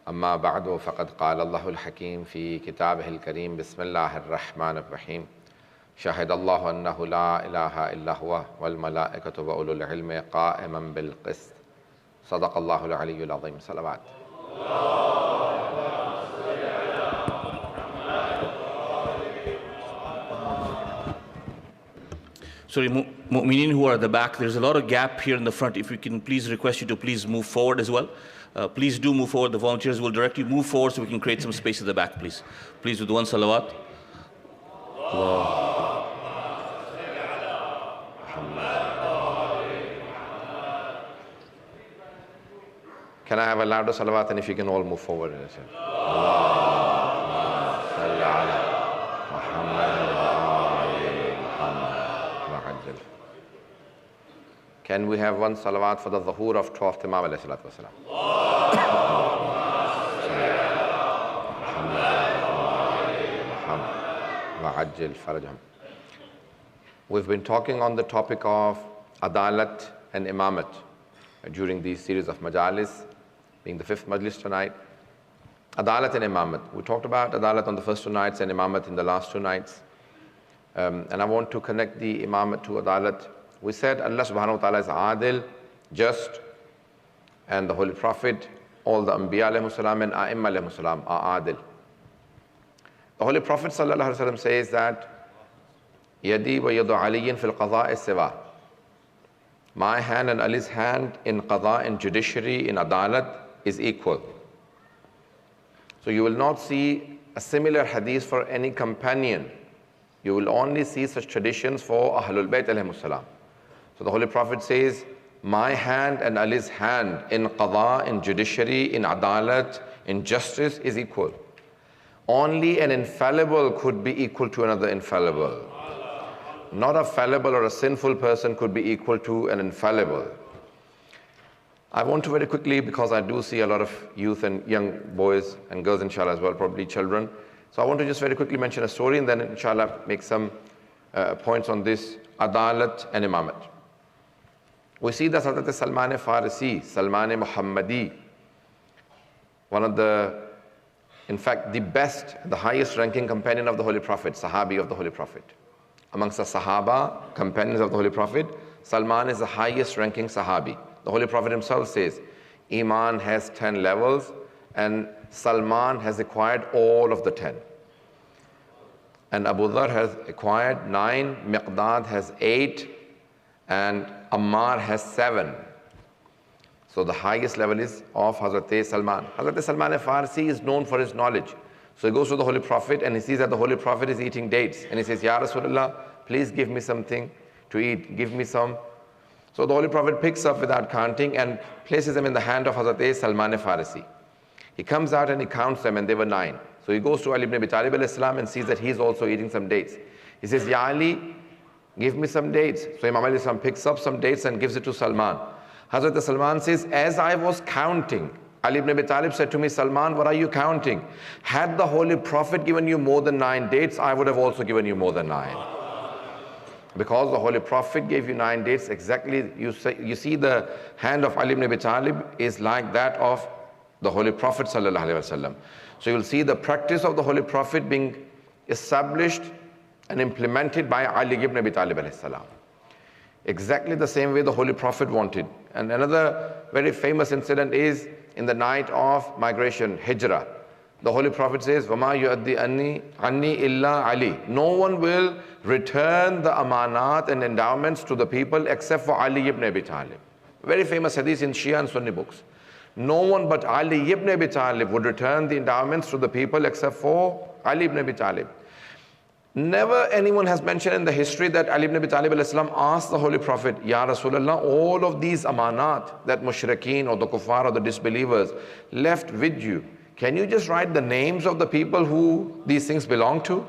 أما بعد فقد قال الله الحكيم في كتابه الكريم بسم الله الرحمن الرحيم شهد الله أنه لا إله إلا هو والملائكة وأولو العلم قائما بالقسط صدق الله العلي العظيم. صلوات. Sorry, mu'mineen who are at the back, there's a lot of gap here in the front. If we can please request you to please move forward as well. Please do move forward. The volunteers will direct you move forward so we can create some space at the back, please. Please with one salawat. Can I have a louder salawat, and if you can all move forward? Can we have one salawat for the Zuhur of 12th Imam alayhi salatu wasalam? We've been talking on the topic of Adalat and Imamat during these series of majalis, being the 5th majlis tonight. Adalat and Imamat. We talked about Adalat on the first 2 nights and Imamat in the last 2 nights. And I want to connect the Imamat to Adalat. We said Allah subhanahu wa ta'ala is Adil, just, and the Holy Prophet, all the Anbiya alayhi salam and A'imma alayhi salam are Adil. The Holy Prophet sallallahu alayhi wa sallam says that Yadi wa yadu aliyin fil qada'i siwa. My hand and Ali's hand in qada, in judiciary, in adalat is equal. So you will not see a similar hadith for any companion. You will only see such traditions for Ahlul Bayt alayhi salam. So the Holy Prophet says, my hand and Ali's hand in qada, in judiciary, in adalat, in justice is equal. Only an infallible could be equal to another infallible. Not a fallible or a sinful person could be equal to an infallible. I want to very quickly, because I do see a lot of youth and young boys and girls inshallah as well, probably children. So I want to just very quickly mention a story and then inshallah make some points on this Adalat and Imamat. We see that Hazrat Salman Farisi, Salman Muhammadi, one of the, in fact, the best, the highest ranking companion of the Holy Prophet, Sahabi of the Holy Prophet. Amongst the Sahaba, companions of the Holy Prophet, Salman is the highest ranking Sahabi. The Holy Prophet himself says, Iman has 10 levels and Salman has acquired all of the 10. And Abu Dhar has acquired 9, Miqdad has 8, and Ammar has 7. So the highest level is of Hazrat Salman. Hazrat Salman Farsi is known for his knowledge. So he goes to the Holy Prophet and he sees that the Holy Prophet is eating dates. And he says, Ya Rasulullah, please give me something to eat. Give me some. So the Holy Prophet picks up without counting and places them in the hand of Hazrat Salman Farsi. He comes out and he counts them and they were 9. So he goes to Ali ibn Abi Talib and sees that he's also eating some dates. He says, Ya Ali, give me some dates. So Imam Ali picks up some dates and gives it to Salman. Hazrat Salman says, as I was counting, Ali ibn Abi Talib said to me, Salman, what are you counting? Had the Holy Prophet given you more than 9 dates, I would have also given you more than 9. Because the Holy Prophet gave you 9 dates, exactly, you see the hand of Ali ibn Abi Talib is like that of the Holy Prophet sallallahu alaihi wasallam. So you will see the practice of the Holy Prophet being established and implemented by Ali ibn Abi Talib alayhi salam. Exactly the same way the Holy Prophet wanted. And another very famous incident is in the night of migration, Hijrah. The Holy Prophet says, وَمَا يُؤَدِّي عَنِّي إِلَّا عَلِي. No one will return the amanat and endowments to the people except for Ali ibn Abi Talib. Very famous hadith in Shia and Sunni books. No one but Ali ibn Abi Talib would return the endowments to the people except for Ali ibn Abi Talib. Never anyone has mentioned in the history that Ali ibn Abi Talib asked the Holy Prophet, Ya Rasulullah, all of these amanat that mushrikeen or the kuffar or the disbelievers left with you, can you just write the names of the people who these things belong to?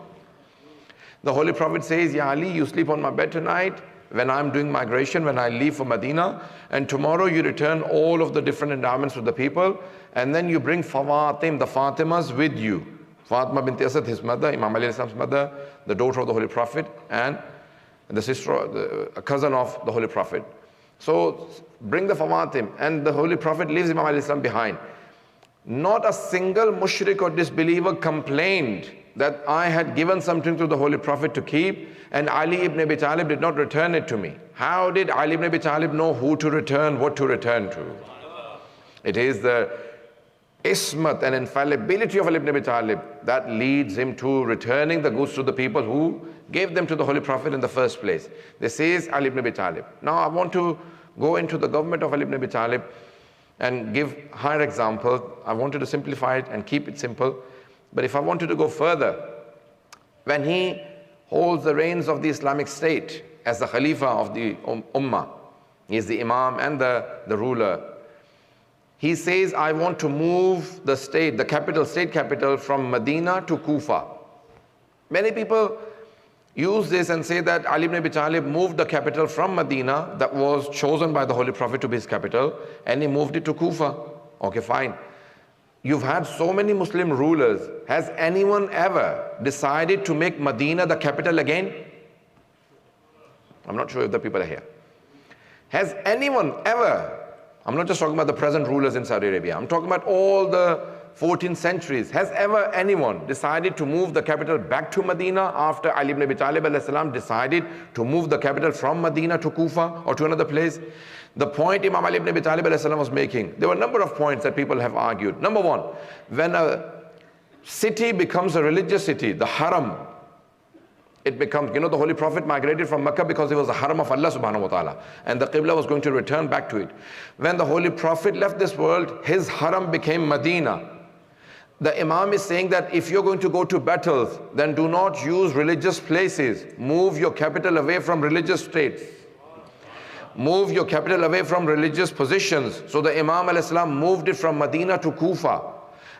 The Holy Prophet says, Ya Ali, you sleep on my bed tonight when I'm doing migration, when I leave for Medina, and tomorrow you return all of the different endowments to the people, and then you bring Fawatim, the Fatimas, with you. Fatima bint Asad, his mother, Imam Ali's mother, the daughter of the Holy Prophet, and the sister, a cousin of the Holy Prophet. So bring the Fawatim, and the Holy Prophet leaves Imam Ali behind. Not a single mushrik or disbeliever complained that I had given something to the Holy Prophet to keep and Ali ibn Abi Talib did not return it to me. How did Ali ibn Abi Talib know who to return, what to return to? It is the ismat and infallibility of Ali ibn Abi Talib that leads him to returning the goods to the people who gave them to the Holy Prophet in the first place. This is Ali ibn Abi Talib. Now I want to go into the government of Ali ibn Abi Talib and give higher example. I wanted to simplify it and keep it simple. But if I wanted to go further, when he holds the reins of the Islamic State as the Khalifa of the Ummah, he is the Imam and the ruler. He says, I want to move the state, the capital, state capital from Medina to Kufa. Many people use this and say that Ali ibn Abi Talib moved the capital from Medina, that was chosen by the Holy Prophet to be his capital, and he moved it to Kufa. Okay, fine. You've had so many Muslim rulers. Has anyone ever decided to make Medina the capital again? I'm not sure if the people are here. Has anyone ever, I'm not just talking about the present rulers in Saudi Arabia, I'm talking about all the 14 centuries. Has ever anyone decided to move the capital back to Medina after Ali ibn Abi Talib alayhi salam decided to move the capital from Medina to Kufa or to another place? The point Imam Ali ibn Abi Talib alayhi salam was making, there were a number of points that people have argued. Number one, when a city becomes a religious city, the haram, it becomes, the Holy Prophet migrated from Mecca because it was the haram of Allah subhanahu wa ta'ala, and the Qibla was going to return back to it. When the Holy Prophet left this world, his haram became Medina. The Imam is saying that if you're going to go to battles, then do not use religious places. Move your capital away from religious states. Move your capital away from religious positions. So the Imam alayhi salam moved it from Medina to Kufa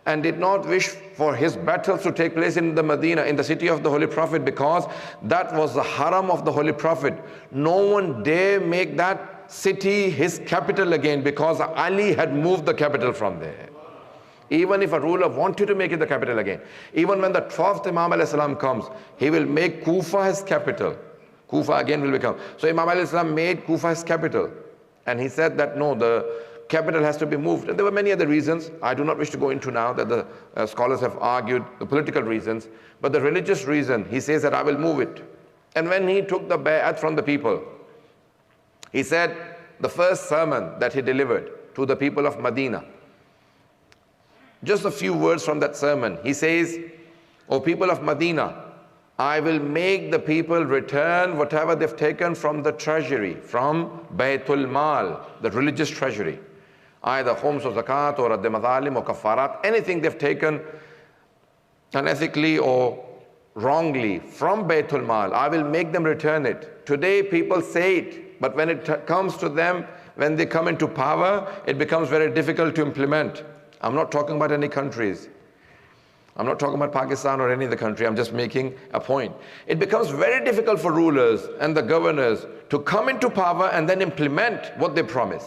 and did not wish for his battles to take place in the Medina, in the city of the Holy Prophet, because that was the haram of the Holy Prophet. No one dare make that city his capital again because Ali had moved the capital from there. Even if a ruler wanted to make it the capital again, even when the 12th Imam alayhi salam comes, he will make Kufa his capital. Kufa again will become. So Imam alayhi salam made Kufa his capital. And he said that no, the capital has to be moved. And there were many other reasons I do not wish to go into now, that the scholars have argued, the political reasons. But the religious reason, he says that I will move it. And when he took the bay'at from the people, he said the first sermon that he delivered to the people of Medina, just a few words from that sermon. He says, O people of Medina, I will make the people return whatever they've taken from the treasury, from Baytul Mal, the religious treasury. Either khums or zakat or ad mazalim or kafarat, anything they've taken unethically or wrongly from Baytul Mal, I will make them return it. Today people say it, but when it comes to them, when they come into power, it becomes very difficult to implement. I'm not talking about any countries. I'm not talking about Pakistan or any other country. I'm just making a point. It becomes very difficult for rulers and the governors to come into power and then implement what they promise.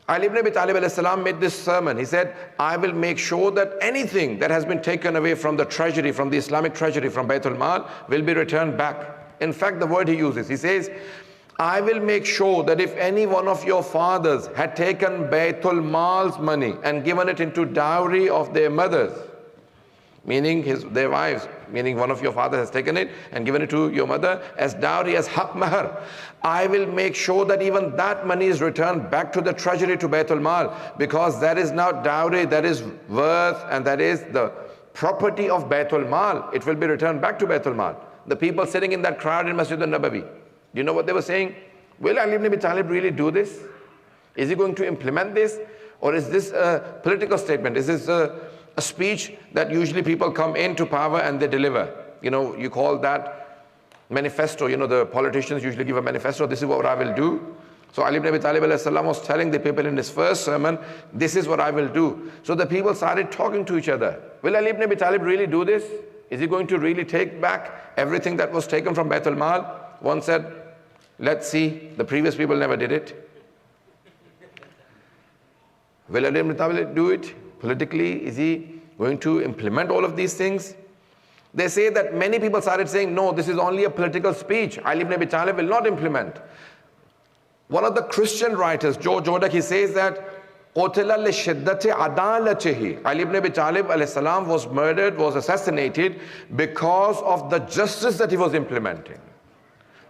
Ali ibn Abi Talib alayhi salam made this sermon. He said, I will make sure that anything that has been taken away from the treasury, from the Islamic treasury, from Baytul Mal, will be returned back. In fact, the word he uses, he says, I will make sure that if any one of your fathers had taken Baytul Mal's money and given it into dowry of their mothers, meaning their wives, meaning one of your fathers has taken it and given it to your mother as dowry, as haq mahar, I will make sure that even that money is returned back to the treasury, to Baytul Mal, because that is now dowry, that is worth, and that is the property of Baytul Mal. It will be returned back to Baytul Mal. The people sitting in that crowd in Masjid al-Nabawi, do you know what they were saying? Will Ali ibn Abi Talib really do this? Is he going to implement this? Or is this a political statement? Is this a speech that usually people come into power and they deliver? You call that manifesto. The politicians usually give a manifesto. This is what I will do. So Ali ibn Abi Talib alayhi salam was telling the people in his first sermon, this is what I will do. So the people started talking to each other. Will Ali ibn Abi Talib really do this? Is he going to really take back everything that was taken from Baytul Mal? One said, let's see, the previous people never did it. Will Ali ibn Talib do it? Politically, is he going to implement all of these things? They say that many people started saying, no, this is only a political speech. Ali ibn Abi Talib will not implement. One of the Christian writers, Joe Jodak, he says that قُتِلَ لِشِدَّةِ عَدَالَتِهِ. Ali ibn Abi Talib alayhi salam was murdered, was assassinated because of the justice that he was implementing.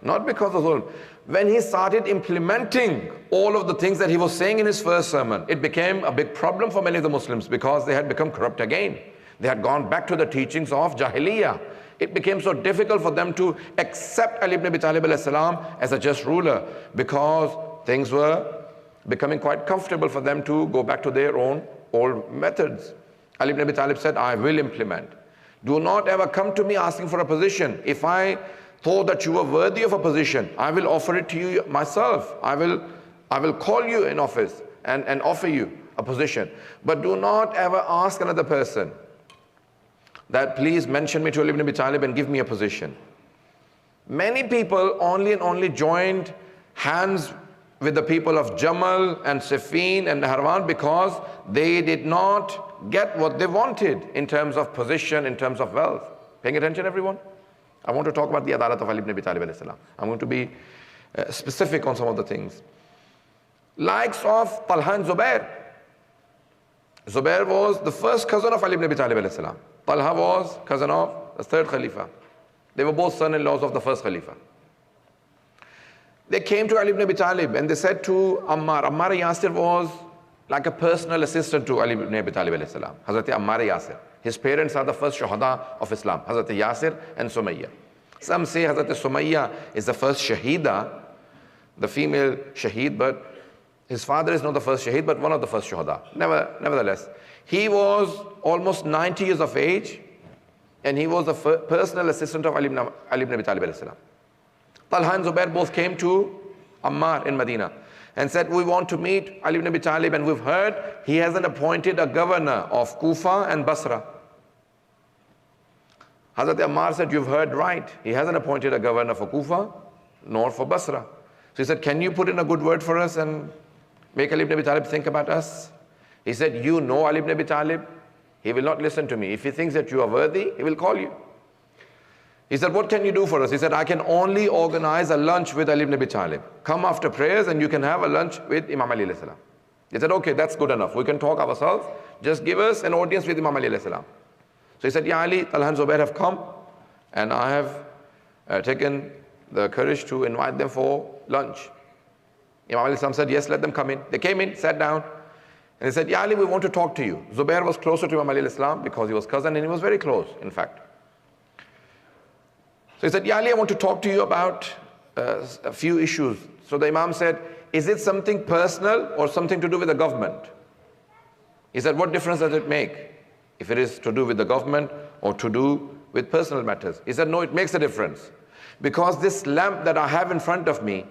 Not because of zulm. When he started implementing all of the things that he was saying in his first sermon, it became a big problem for many of the Muslims because they had become corrupt again. They had gone back to the teachings of Jahiliyyah. It became so difficult for them to accept Ali ibn Abi Talib alayhi salam as a just ruler because things were becoming quite comfortable for them to go back to their own old methods. Ali ibn Abi Talib said, I will implement. Do not ever come to me asking for a position. If I thought that you were worthy of a position, I will offer it to you myself. I will call you in office and offer you a position. But do not ever ask another person that please mention me to Ali ibn Abi Talib and give me a position. Many people only and only joined hands with the people of Jamal and Siffin and Nahrawan because they did not get what they wanted in terms of position, in terms of wealth. Paying attention, everyone? I want to talk about the Adalat of Ali ibn Abi Talib alayhi salam. I'm going to be specific on some of the things. Likes of Talha and Zubair. Zubair was the first cousin of Ali ibn Abi Talib alayhi salam. Talha was cousin of the third Khalifa. They were both son-in-laws of the first Khalifa. They came to Ali ibn Abi Talib and they said to Ammar. Ammar Yasir was like a personal assistant to Ali ibn Abi Talib alayhi salam. Hazrat Ammar Yasir. His parents are the first Shuhada of Islam, Hazrat Yasir and Sumayya. Some say Hazrat Sumayya is the first Shahida, the female Shaheed, but his father is not the first Shaheed, but one of the first Shuhada. Nevertheless, he was almost 90 years of age and he was the personal assistant of Ali ibn Abi Talib alayhi salam. Talha and Zubair both came to Ammar in Medina and said, we want to meet Ali ibn Abi Talib and we've heard he hasn't appointed a governor of Kufa and Basra. Hazrat Ammar said, you've heard right. He hasn't appointed a governor for Kufa nor for Basra. So he said, can you put in a good word for us and make Ali ibn Abi Talib think about us? He said, you know Ali ibn Abi Talib. He will not listen to me. If he thinks that you are worthy, he will call you. He said, what can you do for us? He said, I can only organize a lunch with Ali ibn Abi Talib. Come after prayers and you can have a lunch with Imam Ali alayhi salam. He said, okay, that's good enough. We can talk ourselves. Just give us an audience with Imam Ali alayhi salam. So he said, Ya Ali, Talha and Zubair have come and I have taken the courage to invite them for lunch. Imam Ali said, yes, let them come in. They came in, sat down, and they said, Ya Ali, we want to talk to you. Zubair was closer to Imam Ali salam because he was cousin and he was very close, in fact. So he said, Ya Ali, I want to talk to you about a few issues. So the Imam said, is it something personal or something to do with the government? He said, what difference does it make if it is to do with the government or to do with personal matters? He said, no, it makes a difference. Because this lamp that I have in front of me,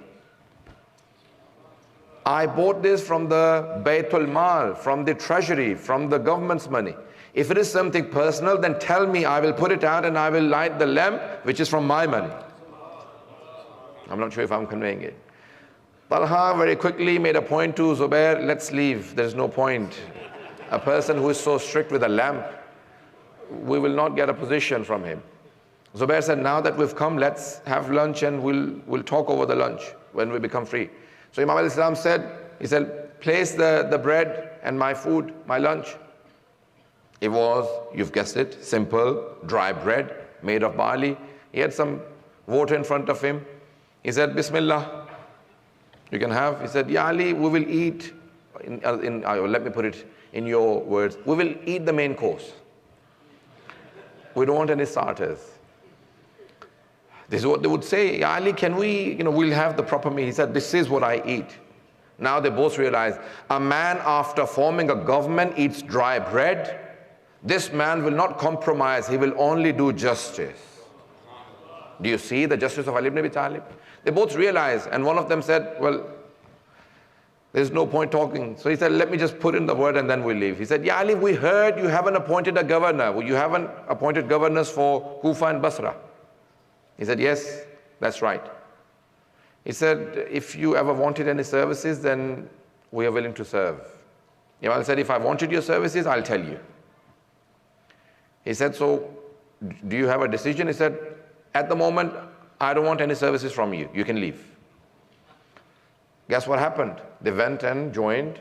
I bought this from the Baytul Mal, from the treasury, from the government's money. If it is something personal, then tell me, I will put it out and I will light the lamp, which is from my money. I'm not sure if I'm conveying it. Talha very quickly made a point to Zubair, let's leave, there's no point. A person who is so strict with a lamp, we will not get a position from him. Zubair said, now that we've come, let's have lunch and we'll talk over the lunch when we become free. So Imam al-Islam said, he said, place the bread and my food, my lunch. It was, you've guessed it, simple, dry bread made of barley. He had some water in front of him. He said, Bismillah, you can have. He said, Ya Ali, we will eat, let me put it in your words, we will eat the main course. We don't want any starters. This is what they would say, Ya Ali, can we, we'll have the proper meal. He said, this is what I eat. Now they both realize, a man after forming a government eats dry bread. This man will not compromise, he will only do justice. Do you see the justice of Ali ibn Abi Talib? They both realized, and one of them said, well, there's no point talking. So he said, let me just put in the word and then we'll leave. He said, Ya Ali, we heard you haven't appointed a governor. Well, you haven't appointed governors for Kufa and Basra. He said, yes, that's right. He said, if you ever wanted any services, then we are willing to serve. Imam said, if I wanted your services, I'll tell you. He said, so do you have a decision? He said, at the moment, I don't want any services from you. You can leave. Guess what happened? They went and joined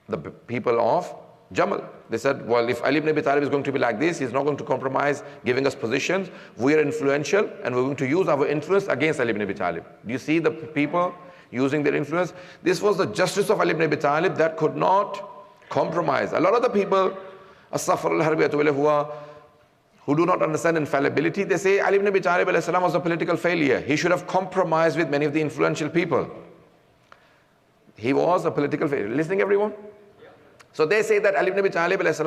the people of Jamal. They said, well, if Ali ibn Abi Talib is going to be like this, he's not going to compromise giving us positions. We are influential and we're going to use our influence against Ali ibn Abi Talib. Do you see the people using their influence? This was the justice of Ali ibn Abi Talib that could not compromise. A lot of the people, who do not understand infallibility, they say Ali ibn Abi Talib was a political failure. He should have compromised with many of the influential people. He was a political failure. Listening, everyone? So they say that Ali ibn Abi Talib was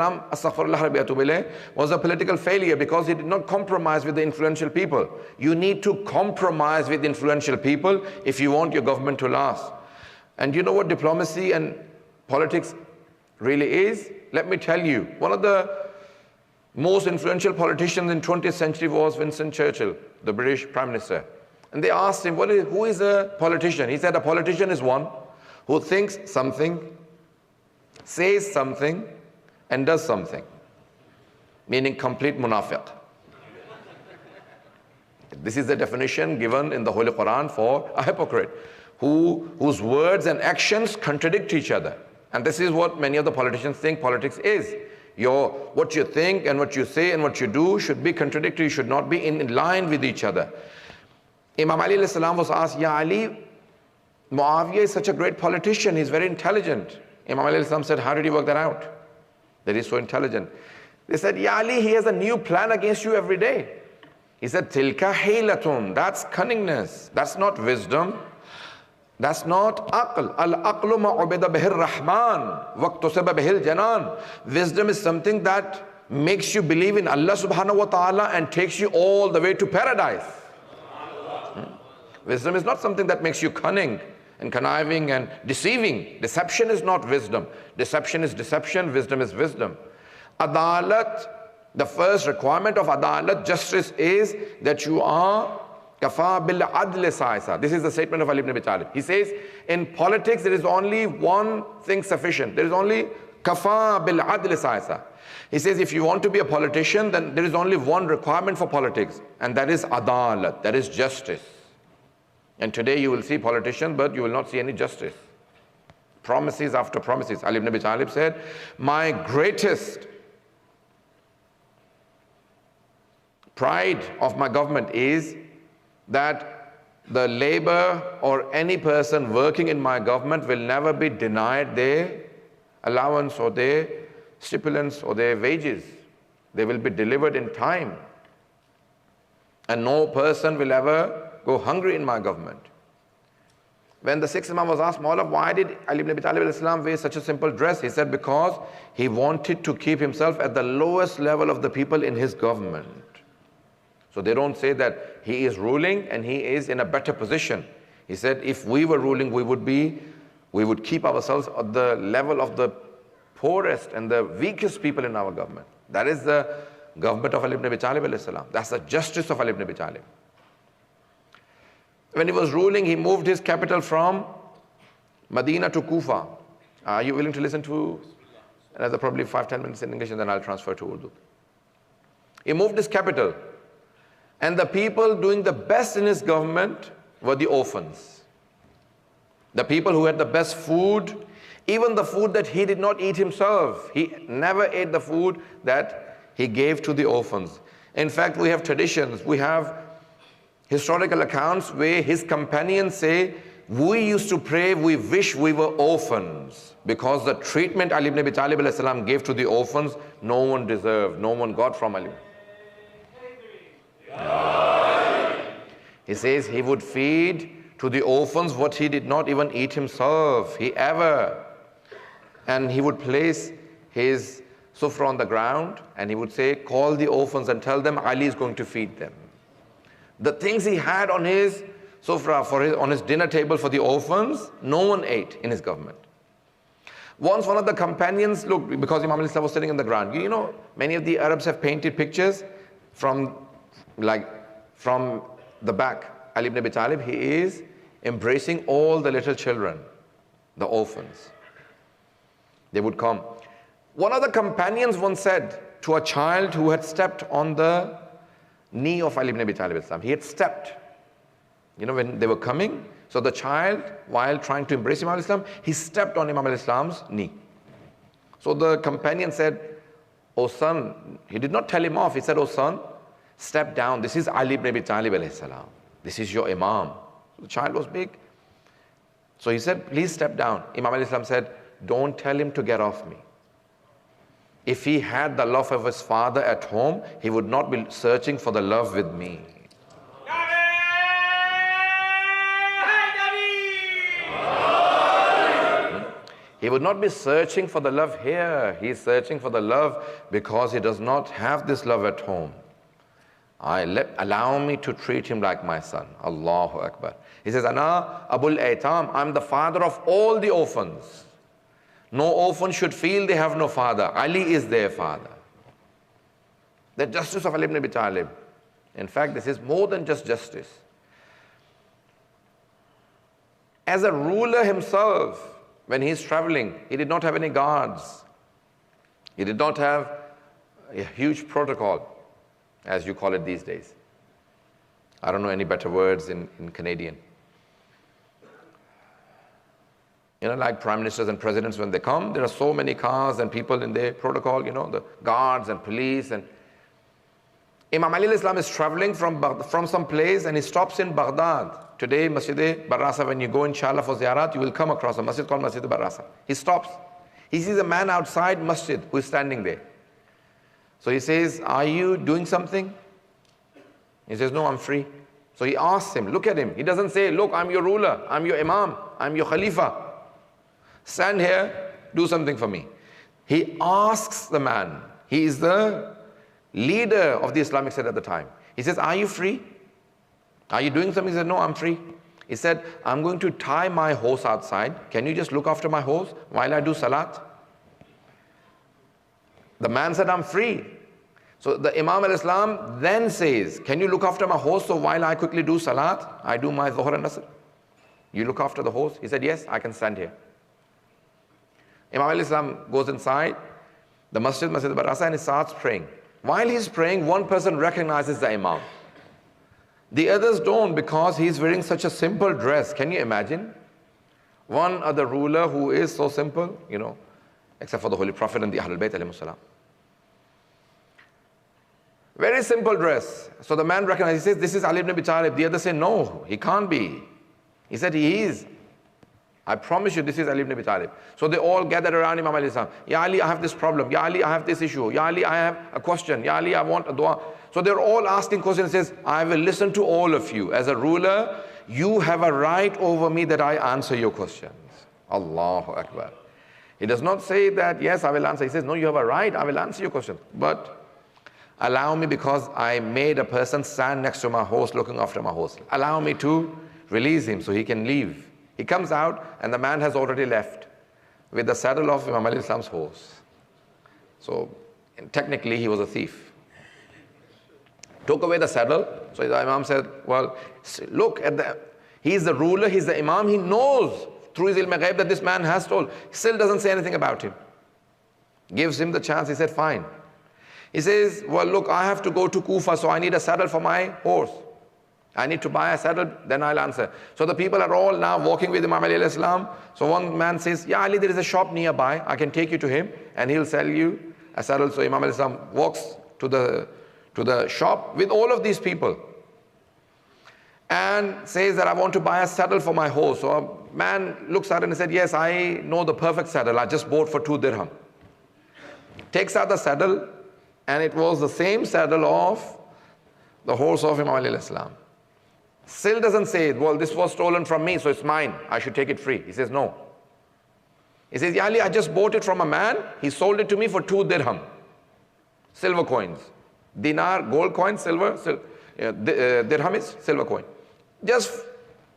a political failure because he did not compromise with the influential people. You need to compromise with influential people if you want your government to last. And you know what diplomacy and politics really is? Let me tell you, one of the most influential politicians in 20th century was Winston Churchill, the British Prime Minister. And they asked him, who is a politician? He said, a politician is one who thinks something, says something, and does something, meaning complete munafiq. This is the definition given in the Holy Quran for a hypocrite, whose words and actions contradict each other. And this is what many of the politicians think politics is. What you think and what you say and what you do should be contradictory, should not be in line with each other. Imam Ali alayhi salam was asked, Ya Ali, Muawiyah is such a great politician, he's very intelligent. Imam Ali alayhi salam said, how did you work that out? That he's so intelligent. They said, Ya Ali, he has a new plan against you every day. He said, Tilka hilatun, that's cunningness, that's not wisdom. That's not aql. Al-aqlu ma'ubida bihir rahman, waqtusaba bihil janan. Wisdom is something that makes you believe in Allah subhanahu wa ta'ala and takes you all the way to paradise. Wisdom is not something that makes you cunning and conniving and deceiving. Deception is not wisdom. Deception is deception, wisdom is wisdom. Adalat, the first requirement of adalat, justice, is that you are kafa bil adl saisa. This is the statement of Ali ibn Abi Talib. He says, in politics there is only one thing sufficient. There is only kafa bil adl saisa. He says, if you want to be a politician, then there is only one requirement for politics, and that is adalat, that is justice. And today you will see politicians, but you will not see any justice. Promises after promises. Ali ibn Abi Talib said, my greatest pride of my government is that the labor or any person working in my government will never be denied their allowance or their stipulants or their wages. They will be delivered in time. And no person will ever go hungry in my government. When the sixth Imam was asked, Maula, why did Ali ibn Abi Talib wear such a simple dress? He said, because he wanted to keep himself at the lowest level of the people in his government. So they don't say that he is ruling and he is in a better position. He said, if we were ruling, we would keep ourselves at the level of the poorest and the weakest people in our government. That is the government of Ali ibn Abi Talib alayhi salam. That's the justice of Ali ibn Abi Talib. When he was ruling, he moved his capital from Medina to Kufa. Are you willing to listen to another probably 5-10 minutes in English, and then I'll transfer to Urdu. He moved his capital. And the people doing the best in his government were the orphans. The people who had the best food, even the food that he did not eat himself. He never ate the food that he gave to the orphans. In fact, we have traditions, we have historical accounts where his companions say, we used to pray, we wish we were orphans, because the treatment Ali ibn Abi Talib alayhi salam gave to the orphans, no one deserved, no one got from Ali. He says he would feed to the orphans what he did not even eat himself, and he would place his sufra on the ground and he would say, call the orphans and tell them Ali is going to feed them. The things he had on his sufra, on his dinner table for the orphans, no one ate in his government. Once one of the companions, look, because Imam Ali was sitting on the ground, you know, many of the Arabs have painted pictures from the back. Ali ibn Abi Talib, he is embracing all the little children, the orphans. They would come. One of the companions once said to a child who had stepped on the knee of Ali ibn Abi Talib, he had stepped, you know, when they were coming. So the child, while trying to embrace Imam al-Islam, he stepped on Imam al-Islam's knee. So the companion said, "Oh son," he did not tell him off. He said, "Oh son, step down. This is Ali ibn Abi Talib alayhi salam. This is your Imam." The child was big. So he said, "Please step down." Imam alayhi salam said, "Don't tell him to get off me. If he had the love of his father at home, he would not be searching for the love with me." He would not be searching for the love here. He is searching for the love because he does not have this love at home. Allow me to treat him like my son. Allahu Akbar. He says, "Ana Abul Aitam, I'm the father of all the orphans. No orphan should feel they have no father. Ali is their father." The justice of Ali ibn Abi Talib. In fact, this is more than just justice. As a ruler himself, when he is traveling, he did not have any guards. He did not have a huge protocol, as you call it these days. I don't know any better words in Canadian. You know, like prime ministers and presidents, when they come, there are so many cars and people in their protocol, you know, the guards and police. And Imam Ali al-Islam is traveling from some place and he stops in Baghdad. Today, Masjid-e-Barrasa, when you go inshallah for ziyarat, you will come across a masjid called Masjid-e-Barrasa. He stops. He sees a man outside masjid who is standing there. So he says, "Are you doing something?" He says, "No, I'm free." So he asks him, look at him. He doesn't say, "Look, I'm your ruler, I'm your imam, I'm your khalifa. Stand here, do something for me." He asks the man. He is the leader of the Islamic State at the time. He says, "Are you free? Are you doing something?" He said, "No, I'm free." He said, "I'm going to tie my horse outside. Can you just look after my horse while I do salat?" The man said, "I'm free." So the Imam al-Islam then says, "Can you look after my horse so while I quickly do salat, I do my Dhuhr and Asr? You look after the horse?" He said, "Yes, I can stand here." Imam al-Islam goes inside the masjid, Masjid al-Barrasa, and he starts praying. While he's praying, one person recognizes the Imam. The others don't, because he's wearing such a simple dress. Can you imagine? One other ruler who is so simple, you know, except for the Holy Prophet and the Ahlul Bayt alayhimus salam. Very simple dress. So the man recognizes, he says, "This is Ali ibn Abi Talib." The others say, "No, he can't be." He said, "He is. I promise you, this is Ali ibn Abi Talib." So they all gathered around Imam al-Islam. "Ya Ali, I have this problem. Ya Ali, I have this issue. Ya Ali, I have a question. Ya Ali, I want a dua." So they're all asking questions. He says, "I will listen to all of you. As a ruler, you have a right over me that I answer your questions." Allahu Akbar. He does not say that, "Yes, I will answer." He says, "No, you have a right. I will answer your question. But allow me, because I made a person stand next to my horse looking after my horse. Allow me to release him so he can leave." He comes out and the man has already left with the saddle of Imam Ali al-Islam's horse. So technically he was a thief. Took away the saddle. So the Imam said, "Well, look at he's the ruler, he's the Imam, he knows through his ilm ghaib that this man has told." Still doesn't say anything about him. Gives him the chance. He said, "Fine." He says, "Well, look, I have to go to Kufa, so I need a saddle for my horse. I need to buy a saddle, then I'll answer." So the people are all now walking with Imam Ali al-Islam. So one man says, "Ya Ali, there is a shop nearby. I can take you to him and he'll sell you a saddle." So Imam al-Islam walks to the shop with all of these people and says that, "I want to buy a saddle for my horse." So a man looks at it and said, "Yes, I know the perfect saddle. I just bought for 2 dirham. Takes out the saddle, and it was the same saddle of the horse of Imam Ali al-Islam. Still doesn't say, "Well, this was stolen from me, so it's mine. I should take it free." He says, "No." He says, "Ya Ali, I just bought it from a man. He sold it to me for 2 dirham. Silver coins. Dinar, gold coin, dirham is silver coin. Just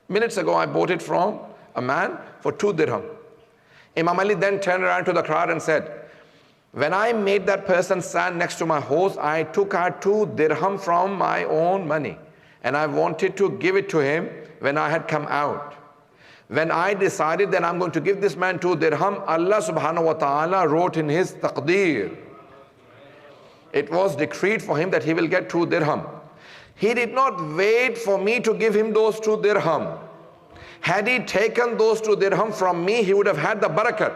minutes ago, I bought it from a man for 2 dirham. Imam Ali then turned around to the crowd and said, "When I made that person stand next to my horse, I took out 2 dirham from my own money. And I wanted to give it to him when I had come out. When I decided that I'm going to give this man 2 dirham, Allah subhanahu wa ta'ala wrote in his taqdeer. It was decreed for him that he will get 2 dirham. He did not wait for me to give him those 2 dirham. Had he taken those 2 dirham from me, he would have had the barakat.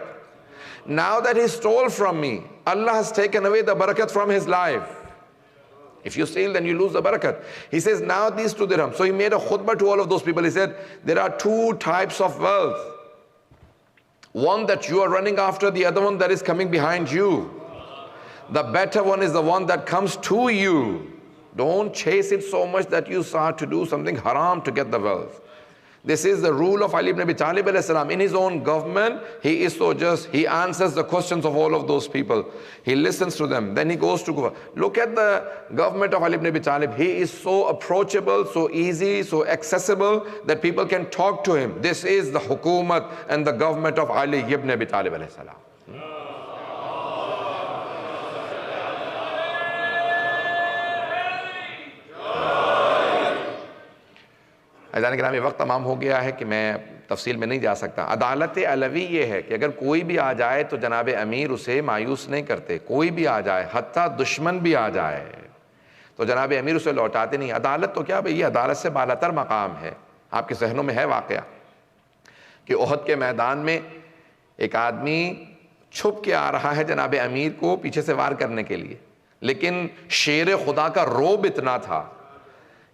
Now that he stole from me, Allah has taken away the barakat from his life. If you steal, then you lose the barakat. He says, now these 2 dirhams. So he made a khutbah to all of those people. He said, there are 2 types of wealth. One that you are running after, the other one that is coming behind you. The better one is the one that comes to you. Don't chase it so much that you start to do something haram to get the wealth. This is the rule of Ali ibn Abi Talib alayhi salam. In his own government, he is so just. He answers the questions of all of those people. He listens to them. Then he goes to Kufa. Look at the government of Ali ibn Abi Talib. He is so approachable, so easy, so accessible that people can talk to him. This is the hukumat and the government of Ali ibn Abi Talib alayhi salam. عزیزان گرامی وقت تمام ہو گیا ہے کہ میں تفصیل میں نہیں جا سکتا. عدالت علوی یہ ہے کہ اگر کوئی بھی آ جائے تو جناب امیر اسے مایوس نہیں کرتے. کوئی بھی آ جائے, حتیٰ دشمن بھی آ جائے تو جناب امیر اسے لوٹاتے نہیں. عدالت تو کیا بھئی, یہ عدالت سے بالاتر مقام ہے. آپ کے ذہنوں میں ہے واقعہ کہ احد کے میدان میں ایک آدمی چھپ کے آ رہا ہے جناب امیر کو پیچھے سے وار کرنے کے لیے, لیکن شیر خدا کا روب اتنا تھا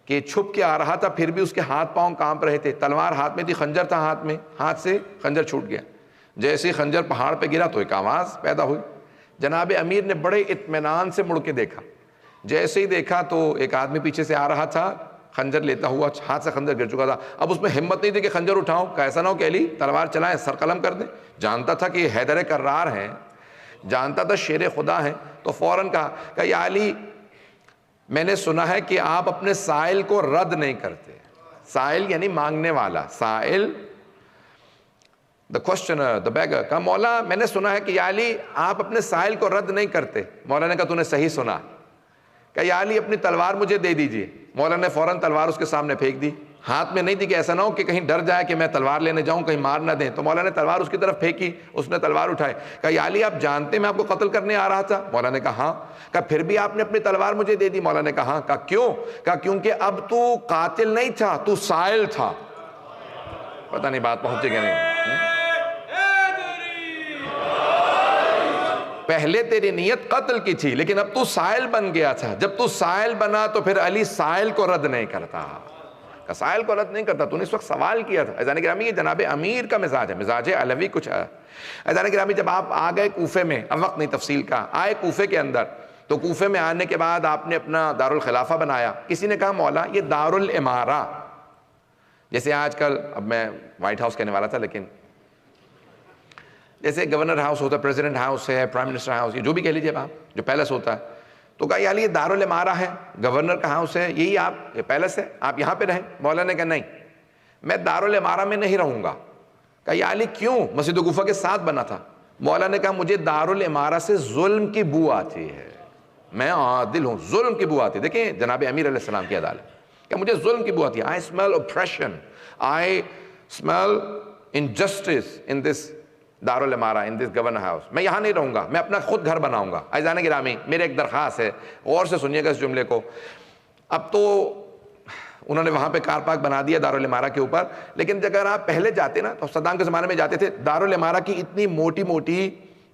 کہ چھپ کے آ رہا تھا, پھر بھی اس کے ہاتھ پاؤں کانپ رہے تھے. تلوار ہاتھ میں تھی, خنجر تھا ہاتھ میں, ہاتھ سے خنجر چھوٹ گیا. جیسے ہی خنجر پہاڑ پہ گرا تو ایک آواز پیدا ہوئی. جناب امیر نے بڑے اطمینان سے مڑ کے دیکھا. جیسے ہی دیکھا تو ایک آدمی پیچھے سے آ رہا تھا, خنجر لیتا ہوا, ہاتھ سے خنجر گر چکا تھا. اب اس میں ہمت نہیں تھی کہ خنجر اٹھاؤں, ایسا نہ ہو کہ علی تلوار چلائیں سر قلم کر دیں. جانتا تھا کہ یہ حیدر کرار ہیں, جانتا تھا شیر خدا ہیں, تو فوراً کہا کہ یا علی, میں نے سنا ہے کہ آپ اپنے سائل کو رد نہیں کرتے. سائل یعنی مانگنے والا, سائل the questioner, the beggar. کہا مولا میں نے سنا ہے کہ یا علی آپ اپنے سائل کو رد نہیں کرتے. مولا نے کہا تو نے صحیح سنا. کہ یا علی اپنی تلوار مجھے دے دیجئے. مولا نے فوراً تلوار اس کے سامنے پھینک دی. ہاتھ میں نہیں تھی کہ ایسا نہ ہو کہ کہیں ڈر جائے کہ میں تلوار لینے جاؤں کہیں مار نہ دیں. تو مولا نے تلوار اس کی طرف پھینکی, اس نے تلوار اٹھائی. کہا یا علی آپ جانتے میں آپ کو قتل کرنے آ رہا تھا. مولا نے کہا ہاں. کہا پھر بھی آپ نے اپنی تلوار مجھے دے دی. مولا نے کہا ہاں. کہا کیوں؟ کہا کیونکہ اب تو قاتل نہیں تھا, تو سائل تھا. پتہ نہیں بات پہنچے کہ نہیں. پہلے تیری نیت قتل کی تھی, لیکن اب تو سائل بن گیا تھا. جب تو سائل بنا تو پھر علی سائل کو رد نہیں کرتا. سائل کو رد نہیں کرتا. تو نے اس وقت سوال کیا تھا. عزیزان گرامی یہ جناب امیر کا مزاج ہے, مزاج علوی کچھ ہے. عزیزان گرامی جب آپ آ گئے کوفے میں, اب وقت نہیں تفصیل کا, آئے کوفے کے اندر, تو کوفے میں آنے کے بعد آپ نے اپنا دارالخلافہ بنایا. کسی نے کہا مولا یہ دارالامارہ, جیسے آج کل, اب میں وائٹ ہاؤس کہنے والا تھا لیکن جیسے گورنر ہاؤس ہوتا ہے, پریزیڈنٹ ہاؤس ہے, پرائم منسٹر ہاؤس, یہ جو بھی کہہ لیجیے آپ, جو پیلس ہوتا ہے. تو کہا یار یہ دارالامارہ ہے, گورنر کا ہاؤس ہے, یہی آپ, یہ پیلس ہے, آپ یہاں پہ رہیں. مولا نے کہا نہیں, میں دارالامارہ میں نہیں رہوں گا. کہا یا علی کیوں؟ مسجد کوفہ کے ساتھ بنا تھا. مولا نے کہا مجھے دارالامارہ سے ظلم کی بو آتی ہے, میں عادل ہوں, ظلم کی بو آتی ہے. دیکھیں جناب امیر علیہ السلام کی عدالت, کہ مجھے ظلم کی بو آتی ہے. I smell oppression, I smell injustice in this دارالامارہ, in this governor house. میں یہاں نہیں رہوں گا, میں اپنا خود گھر بناؤں گا. عزیزان گرامی میرے ایک درخواست ہے, غور سے سنیے گا اس جملے کو. اب تو انہوں نے وہاں پہ کار پارک بنا دیا دارالامارہ کے اوپر, لیکن اگر آپ پہلے جاتے نا, تو صدام کے زمانے میں جاتے تھے, دارالامارہ کی اتنی موٹی موٹی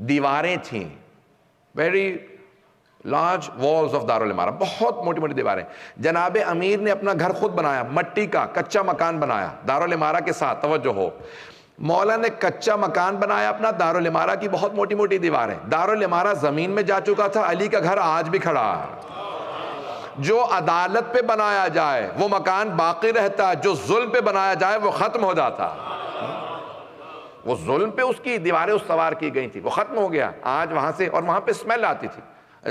دیواریں تھیں, ویری لارج والز آف دارالامارہ, بہت موٹی موٹی دیواریں. جناب امیر نے اپنا گھر خود بنایا, مٹی کا کچا مکان بنایا دارالامارہ کے ساتھ. توجہ ہو, مولا نے کچا مکان بنایا اپنا, دارالامارہ کی بہت موٹی موٹی دیواریں. دارالامارہ زمین میں جا چکا تھا, علی کا گھر آج بھی کھڑا ہے. جو عدالت پہ بنایا جائے وہ مکان باقی رہتا, جو ظلم پہ بنایا جائے وہ ختم ہو جاتا. وہ ظلم پہ اس کی دیواریں استوار کی گئی تھی, وہ ختم ہو گیا آج وہاں سے. اور وہاں پہ اسمیل آتی تھی,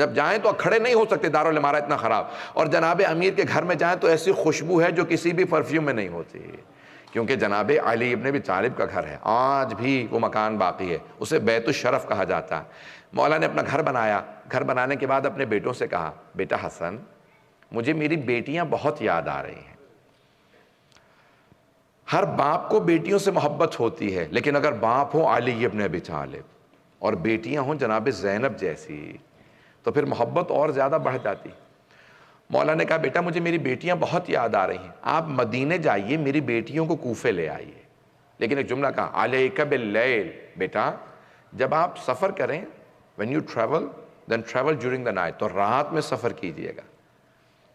جب جائیں تو کھڑے نہیں ہو سکتے, دارالامارہ اتنا خراب. اور جناب امیر کے گھر میں جائیں تو ایسی خوشبو ہے جو کسی بھی پرفیوم میں نہیں ہوتی, کیونکہ جناب علی ابن ابی طالب کا گھر ہے. آج بھی وہ مکان باقی ہے, اسے بیت الشرف کہا جاتا ہے. مولا نے اپنا گھر بنایا. گھر بنانے کے بعد اپنے بیٹوں سے کہا, بیٹا حسن مجھے میری بیٹیاں بہت یاد آ رہی ہیں. ہر باپ کو بیٹیوں سے محبت ہوتی ہے, لیکن اگر باپ ہو علی ابن ابی طالب اور بیٹیاں ہوں جناب زینب جیسی, تو پھر محبت اور زیادہ بڑھ جاتی. مولا نے کہا بیٹا مجھے میری بیٹیاں بہت یاد آ رہی ہیں, آپ مدینے جائیے, میری بیٹیوں کو کوفے لے آئیے. لیکن ایک جملہ کہا, علیک باللیل, بیٹا جب آپ سفر کریں when you travel then travel during the night, تو رات میں سفر کیجئے گا.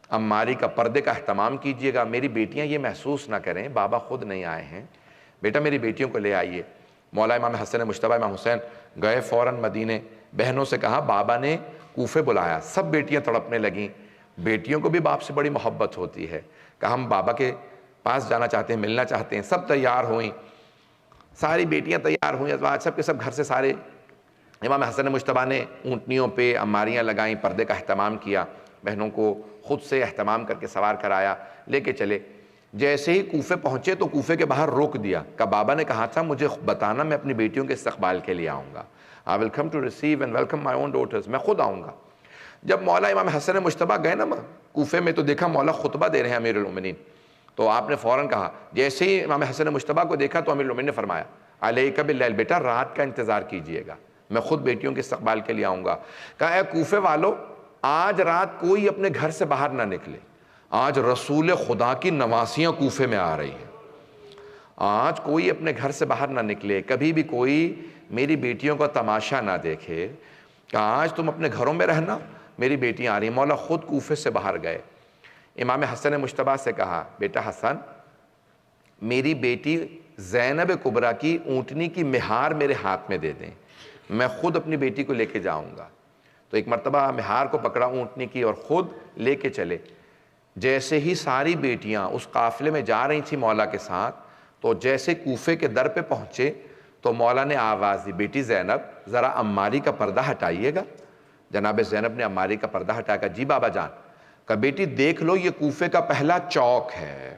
عماری کا پردے کا اہتمام کیجئے گا. میری بیٹیاں یہ محسوس نہ کریں بابا خود نہیں آئے ہیں, بیٹا میری بیٹیوں کو لے آئیے. مولا امام حسن مجتبیٰ امام حسین گئے فوراً مدینے, بہنوں سے کہا بابا نے کوفے بلایا. سب بیٹیاں تڑپنے لگیں, بیٹیوں کو بھی باپ سے بڑی محبت ہوتی ہے, کہا ہم بابا کے پاس جانا چاہتے ہیں, ملنا چاہتے ہیں. سب تیار ہوئیں, ساری بیٹیاں تیار ہوئیں, ازواج سب کے سب گھر سے سارے. امام حسن مجتبیٰ نے اونٹنیوں پہ عماریاں لگائیں, پردے کا اہتمام کیا, بہنوں کو خود سے اہتمام کر کے سوار کرایا, لے کے چلے. جیسے ہی کوفے پہنچے تو کوفے کے باہر روک دیا, کہ بابا نے کہا تھا مجھے بتانا, میں اپنی بیٹیوں کے استقبال کے لیے آؤں گا. I will come to receive and welcome my own daughters, میں خود آؤں گا. جب مولا امام حسن مجتبیٰ گئے نا کوفے میں, تو دیکھا مولا خطبہ دے رہے ہیں امیر المومنین. تو آپ نے فوراً کہا, جیسے ہی امام حسن مجتبیٰ کو دیکھا تو امیر المومنین نے فرمایا علیک باللیل, بیٹا رات کا انتظار کیجئے گا, میں خود بیٹیوں کے استقبال کے لیے آؤں گا. کہا اے کوفے والو, آج رات کوئی اپنے گھر سے باہر نہ نکلے, آج رسول خدا کی نواسیاں کوفے میں آ رہی ہیں. آج کوئی اپنے گھر سے باہر نہ نکلے, کبھی بھی کوئی میری بیٹیوں کا تماشا نہ دیکھے, کہ آج تم اپنے گھروں میں رہنا, میری بیٹیاں آ رہی ہیں. مولا خود کوفے سے باہر گئے. امام حسن مجتبیٰ سے کہا بیٹا حسن, میری بیٹی زینب کبریٰ کی اونٹنی کی مہار میرے ہاتھ میں دے دیں, میں خود اپنی بیٹی کو لے کے جاؤں گا. تو ایک مرتبہ مہار کو پکڑا اونٹنی کی اور خود لے کے چلے. جیسے ہی ساری بیٹیاں اس قافلے میں جا رہی تھیں مولا کے ساتھ, تو جیسے کوفے کے در پہ پہنچے تو مولا نے آواز دی, بیٹی زینب ذرا عماری کا پردہ ہٹائیے گا. جناب زینب نے عماری کا پردہ ہٹایا. کہا جی بابا جان. کہا بیٹی دیکھ لو یہ کوفے کا پہلا چوک ہے.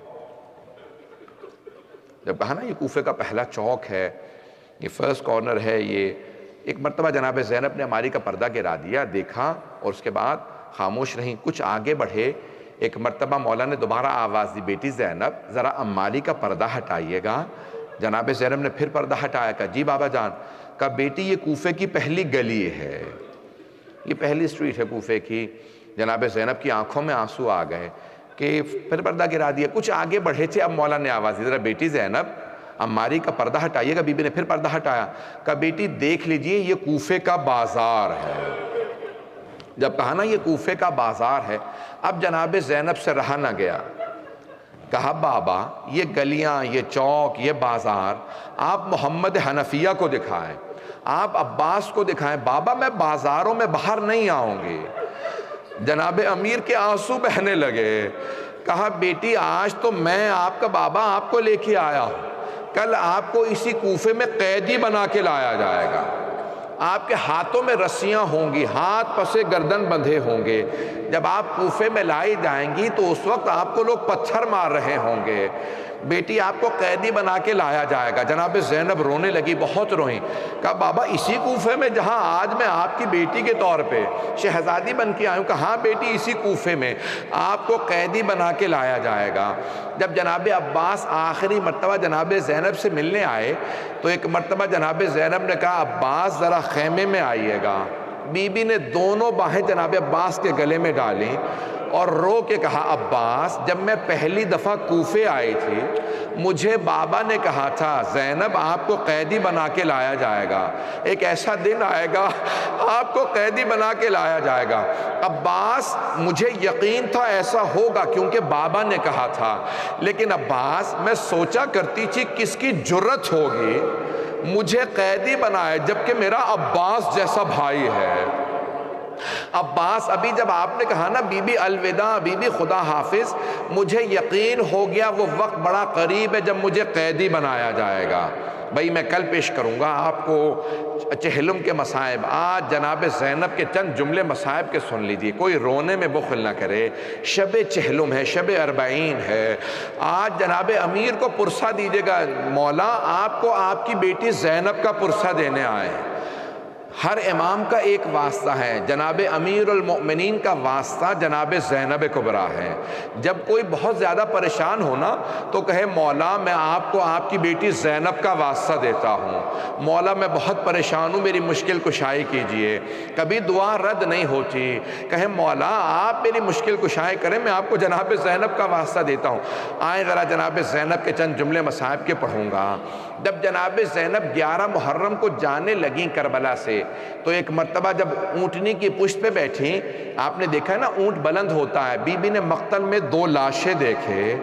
جب کہا نا یہ کوفے کا پہلا چوک ہے, یہ فرسٹ کارنر ہے, یہ ایک مرتبہ جناب زینب نے عماری کا پردہ گرا دیا, دیکھا اور اس کے بعد خاموش رہیں. کچھ آگے بڑھے, ایک مرتبہ مولا نے دوبارہ آواز دی, بیٹی زینب ذرا عماری کا پردہ ہٹائیے گا. جناب زینب نے پھر پردہ ہٹایا. کہا جی بابا جان. کہا بیٹی یہ کوفے کی پہلی گلی ہے, یہ پہلی اسٹریٹ ہے کوفے کی. جناب زینب کی آنکھوں میں آنسو آ گئے کہ پھر پردہ گرا دیا. کچھ آگے بڑھے تھے, اب مولا نے آواز دی, ذرا بیٹی زینب عماری کا پردہ ہٹائیے گا. بی بی نے پھر پردہ ہٹایا. کہا بیٹی دیکھ لیجئے یہ کوفے کا بازار ہے. جب کہا نا یہ کوفے کا بازار ہے, اب جناب زینب سے رہا نہ گیا. کہا بابا یہ گلیاں, یہ چوک, یہ بازار آپ محمد حنفیہ کو دکھائیں, آپ عباس کو دکھائیں, بابا میں بازاروں میں باہر نہیں آؤں گی. جناب امیر کے آنسو بہنے لگے. کہا بیٹی آج تو میں آپ کا بابا آپ کو لے کے آیا ہوں, کل آپ کو اسی کوفے میں قیدی بنا کے لایا جائے گا. آپ کے ہاتھوں میں رسیاں ہوں گی, ہاتھ پسے گردن بندھے ہوں گے. جب آپ کوفے میں لائی جائیں گی تو اس وقت آپ کو لوگ پتھر مار رہے ہوں گے. بیٹی آپ کو قیدی بنا کے لایا جائے گا. جناب زینب رونے لگی, بہت روئیں. کہا بابا اسی کوفے میں جہاں آج میں آپ کی بیٹی کے طور پہ شہزادی بن کے آئی ہوں. کہا ہاں بیٹی اسی کوفے میں آپ کو قیدی بنا کے لایا جائے گا. جب جناب عباس آخری مرتبہ جناب زینب سے ملنے آئے تو ایک مرتبہ جناب زینب نے کہا عباس ذرا خیمے میں آئیے گا. بی بی نے دونوں باہیں جناب عباس کے گلے میں ڈالیں اور رو کے کہا عباس جب میں پہلی دفعہ کوفے آئی تھی مجھے بابا نے کہا تھا زینب آپ کو قیدی بنا کے لایا جائے گا, ایک ایسا دن آئے گا آپ کو قیدی بنا کے لایا جائے گا. عباس مجھے یقین تھا ایسا ہوگا کیونکہ بابا نے کہا تھا, لیکن عباس میں سوچا کرتی تھی کس کی جرت ہوگی مجھے قیدی بنائے جبکہ میرا عباس جیسا بھائی ہے. عباس ابھی جب آپ نے کہا نا بی بی الوداع, بی بی خدا حافظ, مجھے یقین ہو گیا وہ وقت بڑا قریب ہے جب مجھے قیدی بنایا جائے گا. بھائی میں کل پیش کروں گا آپ کو چہلم کے مصائب. آج جناب زینب کے چند جملے مصائب کے سن لیجیے, کوئی رونے میں بخل نہ کرے. شب چہلم ہے, شب اربعین ہے. آج جناب امیر کو پرسہ دیجیے گا, مولا آپ کو آپ کی بیٹی زینب کا پرسہ دینے آئے ہیں. ہر امام کا ایک واسطہ ہے. جناب امیر المؤمنین کا واسطہ جناب زینب کبریٰ ہے. جب کوئی بہت زیادہ پریشان ہونا تو کہے مولا میں آپ کو آپ کی بیٹی زینب کا واسطہ دیتا ہوں، مولا میں بہت پریشان ہوں، میری مشکل کشائی کیجئے. کبھی دعا رد نہیں ہوتی، کہے مولا آپ میری مشکل کشائی کریں، میں آپ کو جناب زینب کا واسطہ دیتا ہوں. آئیں ذرا جناب زینب کے چند جملے مصائب کے پڑھوں گا. جب جناب زینب 11 محرم کو جانے لگیں کربلا سے، تو ایک مرتبہ جب اونٹنی کی پشت پہ بیٹھیں، آپ نے دیکھا ہے نا اونٹ بلند ہوتا ہے، بی بی نے مقتل میں 2 لاشیں دیکھے.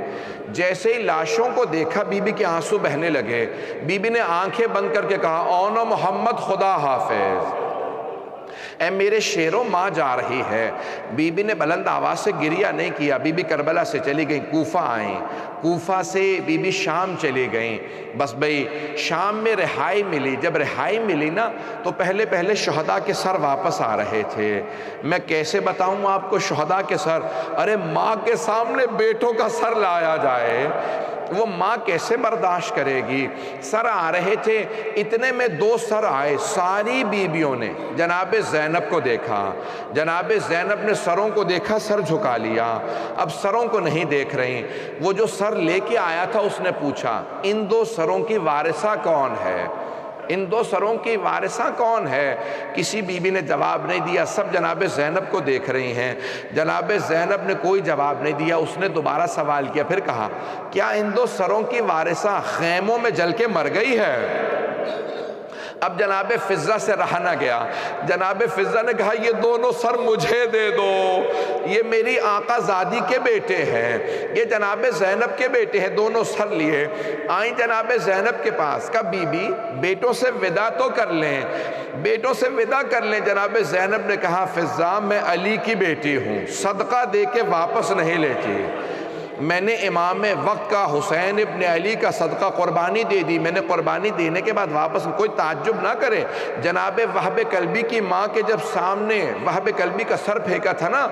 جیسے ہی لاشوں کو دیکھا بی بی کے آنسو بہنے لگے. بی بی نے آنکھیں بند کر کے کہا اونو محمد خدا حافظ، اے میرے شیروں ماں جا رہی ہے. بی بی نے بلند آواز سے گریہ نہیں کیا. بی بی کربلا سے چلی گئیں، کوفہ آئیں، کوفہ سے بی بی شام چلی گئیں. بس بھئی شام میں رہائی ملی. جب رہائی ملی نا تو پہلے شہداء کے سر واپس آ رہے تھے. میں کیسے بتاؤں آپ کو شہداء کے سر؟ ارے ماں کے سامنے بیٹوں کا سر لایا جائے، وہ ماں کیسے برداشت کرے گی؟ سر آ رہے تھے، اتنے میں 2 سر آئے. ساری بیویوں نے جناب زینب کو دیکھا. جناب زینب نے سروں کو دیکھا، سر جھکا لیا. اب سروں کو نہیں دیکھ رہی. وہ جو سر لے کے آیا تھا اس نے پوچھا ان 2 سروں کی وارثہ کون ہے؟ ان 2 سروں کی وارثہ کون ہے؟ کسی بیوی نے جواب نہیں دیا. سب جناب زینب کو دیکھ رہی ہیں. جناب زینب نے کوئی جواب نہیں دیا. اس نے دوبارہ سوال کیا، پھر کہا کیا ان 2 سروں کی وارثہ خیموں میں جل کے مر گئی ہے؟ اب جناب فضہ سے رہا نہ گیا. جناب فضہ نے کہا یہ دونوں سر مجھے دے دو، یہ میری آقا زادی کے بیٹے ہیں، یہ جناب زینب کے بیٹے ہیں. دونوں سر لیے آئیں جناب زینب کے پاس. کہا بی بی بیٹوں سے وداع تو کر لیں، بیٹوں سے وداع کر لیں. جناب زینب نے کہا فضہ میں علی کی بیٹی ہوں، صدقہ دے کے واپس نہیں لیتی. میں نے امام وقت کا حسین ابن علی کا صدقہ قربانی دے دی. میں نے قربانی دینے کے بعد واپس، کوئی تعجب نہ کرے. جناب وہب کلبی کی ماں کے جب سامنے وہب کلبی کا سر پھینکا تھا نا،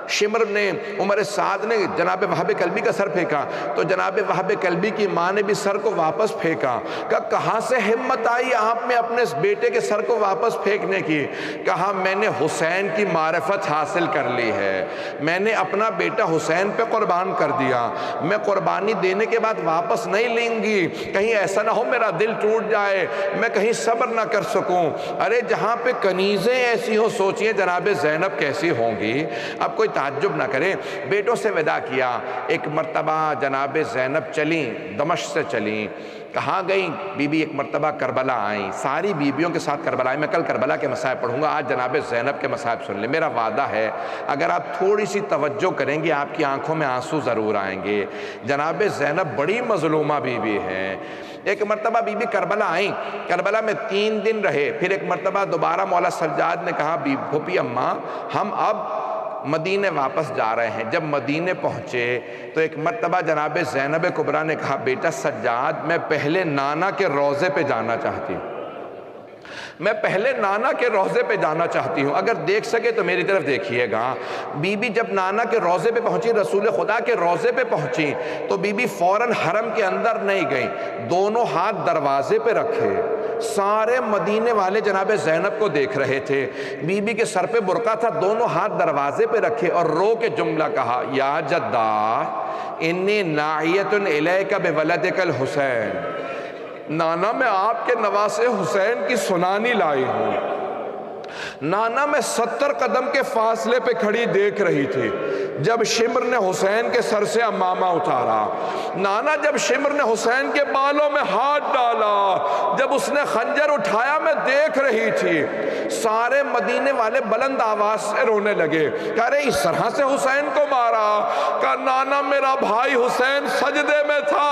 شمر نے، عمر سعد نے جناب وہب کلبی کا سر پھینکا، تو جناب وہب کلبی کی ماں نے بھی سر کو واپس پھینکا. کہا کہاں سے ہمت آئی آپ میں اپنے بیٹے کے سر کو واپس پھینکنے کی؟ کہا میں نے حسین کی معرفت حاصل کر لی ہے، میں نے اپنا بیٹا حسین پہ قربان کر دیا. میں قربانی دینے کے بعد واپس نہیں لیں گی، کہیں ایسا نہ ہو میرا دل ٹوٹ جائے، میں کہیں صبر نہ کر سکوں. ارے جہاں پہ کنیزیں ایسی ہوں، سوچئے جناب زینب کیسی ہوں گی. اب کوئی تعجب نہ کریں. بیٹوں سے وداع کیا. ایک مرتبہ جناب زینب چلیں، دمشق سے چلیں. کہاں گئیں؟ بی بی ایک مرتبہ کربلا آئیں، ساری بیویوں کے ساتھ کربلا آئیں. میں کل کربلا کے مصائب پڑھوں گا، آج جناب زینب کے مصائب سن لیں. میرا وعدہ ہے اگر آپ تھوڑی سی توجہ کریں گے آپ کی آنکھوں میں آنسو ضرور آئیں گے. جناب زینب بڑی مظلومہ بیوی ہیں. ایک مرتبہ بی بی کربلا آئیں، کربلا میں 3 دن رہے. پھر ایک مرتبہ دوبارہ مولا سجاد نے کہا پھوپھی اماں ہم اب مدینے واپس جا رہے ہیں. جب مدینے پہنچے تو ایک مرتبہ جناب زینب کبریٰ نے کہا بیٹا سجاد میں پہلے نانا کے روضے پہ جانا چاہتی ہوں، میں پہلے نانا کے روضے پہ جانا چاہتی ہوں، اگر دیکھ سکے تو میری طرف دیکھیے گا. بی بی جب نانا کے روضے پہ پہنچی، رسول خدا کے روضے پہ پہنچی، تو بی بی فوراً حرم کے اندر نہیں گئیں، دونوں ہاتھ دروازے پہ رکھے. سارے مدینے والے جناب زینب کو دیکھ رہے تھے. بی بی کے سر پہ برقع تھا، دونوں ہاتھ دروازے پہ رکھے اور رو کے جملہ کہا یا جدہ انی ناعیۃ الیک بولدک الحسین، نانا میں آپ کے نواسے حسین کی سنانی لائی ہوں. نانا میں 70 قدم کے فاصلے پہ کھڑی دیکھ رہی تھی جب شمر نے حسین کے سر سے امامہ اتارا. نانا جب شمر نے حسین کے بالوں میں ہاتھ ڈالا، جب اس نے خنجر اٹھایا میں دیکھ رہی تھی. سارے مدینے والے بلند آواز سے رونے لگے. کہہ رہے اس طرح سے حسین کو مارا؟ کہا نانا میرا بھائی حسین سجدے میں تھا.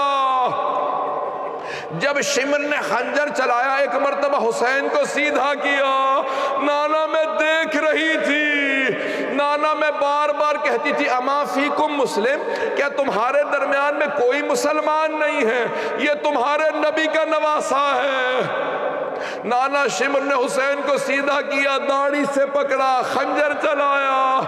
جب شمر نے خنجر چلایا ایک مرتبہ حسین کو سیدھا کیا، نانا میں دیکھ رہی تھی. نانا میں بار بار کہتی تھی اما فیکم مسلم، کیا تمہارے درمیان میں کوئی مسلمان نہیں ہے؟ یہ تمہارے نبی کا نواسہ ہے. نانا شمر نے حسین کو سیدھا کیا، داڑھی سے پکڑا، خنجر چلایا.